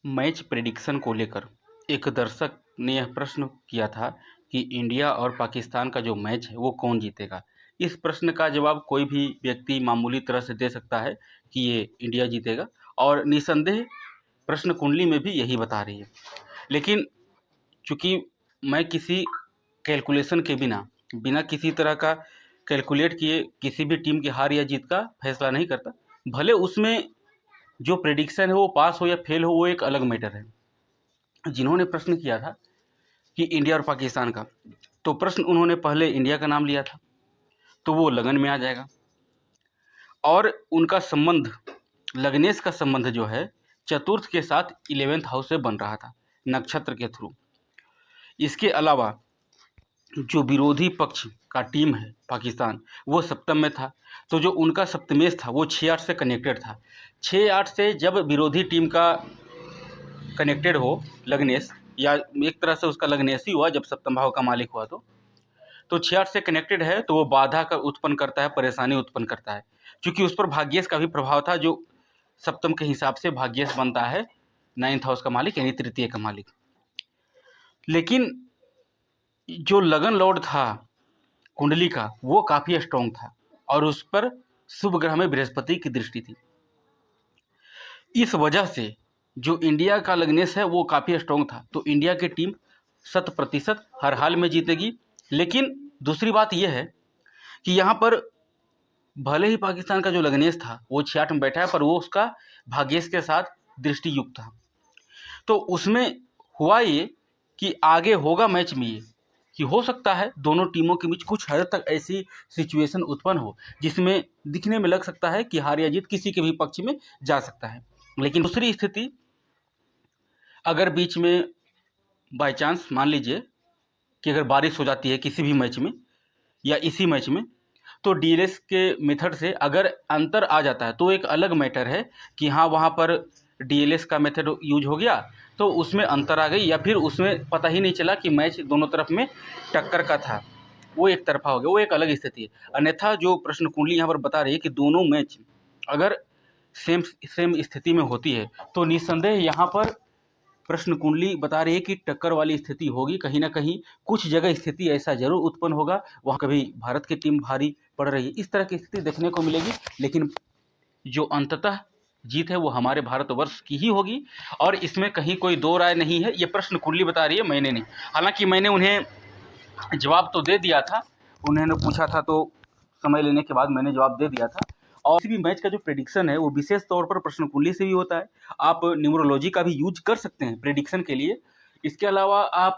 Match prediction को लेकर एक दर्शक ने यह प्रश्न किया था कि इंडिया और पाकिस्तान का जो मैच है वो कौन जीतेगा। इस प्रश्न का जवाब कोई भी व्यक्ति मामूली तरह से दे सकता है कि ये इंडिया जीतेगा, और निसंदेह प्रश्न कुंडली में भी यही बता रही है। लेकिन चूंकि मैं किसी कैलकुलेशन के बिना बिना किसी तरह का कैलकुलेट किए किसी भी टीम की हार या जीत का फैसला नहीं करता। भले उसमें जो प्रेडिक्शन है वो पास हो या फेल हो, वो एक अलग मैटर है। जिन्होंने प्रश्न किया था कि इंडिया और पाकिस्तान का, तो प्रश्न उन्होंने पहले इंडिया का नाम लिया था, तो वो लगन में आ जाएगा। और उनका संबंध, लग्नेश का संबंध जो है चतुर्थ के साथ 11th हाउस से बन रहा था नक्षत्र के थ्रू। इसके अलावा जो विरोधी पक्ष का टीम है पाकिस्तान, वो सप्तम में था, तो जो उनका सप्तमेश था वो 6-8 से कनेक्टेड था। 6-8 से जब विरोधी टीम का कनेक्टेड हो लग्नेश, या एक तरह से उसका लग्नेश ही हुआ जब सप्तम भाव का मालिक हुआ, तो 6-8 से कनेक्टेड है, तो वो बाधा का उत्पन्न करता है, परेशानी उत्पन्न करता है। क्योंकि उस पर भाग्येश का भी प्रभाव था, जो सप्तम के हिसाब से भाग्येश बनता है 9th हाउस का मालिक, यानी तृतीय का मालिक। लेकिन जो लगन लॉर्ड था कुंडली का, वो काफी स्ट्रॉन्ग था और उस पर शुभ ग्रह में बृहस्पति की दृष्टि थी। इस वजह से जो इंडिया का लग्नेश है वो काफी स्ट्रॉन्ग था, तो इंडिया की टीम 100% हर हाल में जीतेगी। लेकिन दूसरी बात यह है कि यहाँ पर भले ही पाकिस्तान का जो लग्नेश था वो 6-8 में बैठा है, पर वो उसका भाग्येश के साथ दृष्टि युक्त था। तो उसमें हुआ ये कि आगे होगा मैच में ये कि हो सकता है दोनों टीमों के बीच कुछ हद तक ऐसी सिचुएशन उत्पन्न हो जिसमें दिखने में लग सकता है कि हार या जीत किसी के भी पक्ष में जा सकता है। लेकिन दूसरी स्थिति, अगर बीच में बाय चांस मान लीजिए कि अगर बारिश हो जाती है किसी भी मैच में या इसी मैच में, तो डीएलएस के मेथड से अगर अंतर आ जाता है तो एक अलग मैटर है कि हाँ वहाँ पर डीएलएस का मेथड यूज हो गया तो उसमें अंतर आ गई, या फिर उसमें पता ही नहीं चला कि मैच दोनों तरफ में टक्कर का था, वो एक तरफा हो गया, वो एक अलग स्थिति है। अन्यथा जो प्रश्न कुंडली यहाँ पर बता रही है कि दोनों मैच अगर सेम स्थिति में होती है तो निस्संदेह यहाँ पर प्रश्न कुंडली बता रही है कि टक्कर वाली स्थिति होगी। कहीं ना कहीं कुछ जगह स्थिति ऐसा जरूर उत्पन्न होगा, वहाँ कभी भारत की टीम भारी पड़ रही है, इस तरह की स्थिति देखने को मिलेगी। लेकिन जो अंततः जीत है वो हमारे भारतवर्ष की ही होगी, और इसमें कहीं कोई दो राय नहीं है। ये प्रश्न कुंडली बता रही है, मैंने नहीं। हालांकि मैंने उन्हें जवाब तो दे दिया था, उन्होंने पूछा था तो समय लेने के बाद मैंने जवाब दे दिया था। और किसी भी मैच का जो प्रेडिक्शन है वो विशेष तौर पर प्रश्न कुंडली से भी होता है। आप न्यूमरोलॉजी का भी यूज कर सकते हैं प्रेडिक्शन के लिए। इसके अलावा आप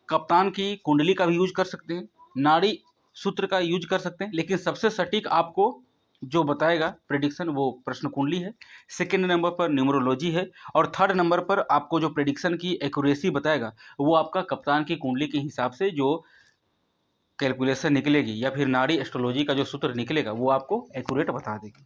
कप्तान की कुंडली का भी यूज कर सकते हैं, नाड़ी सूत्र का यूज कर सकते हैं। लेकिन सबसे सटीक आपको जो बताएगा प्रेडिक्शन वो प्रश्न कुंडली है। सेकेंड नंबर पर न्यूमरोलॉजी है, और थर्ड नंबर पर आपको जो प्रेडिक्शन की एक्यूरेसी बताएगा वो आपका कप्तान की कुंडली के हिसाब से जो कैलकुलेशन निकलेगी या फिर नाड़ी एस्ट्रोलॉजी का जो सूत्र निकलेगा वो आपको एक्यूरेट बता देगी।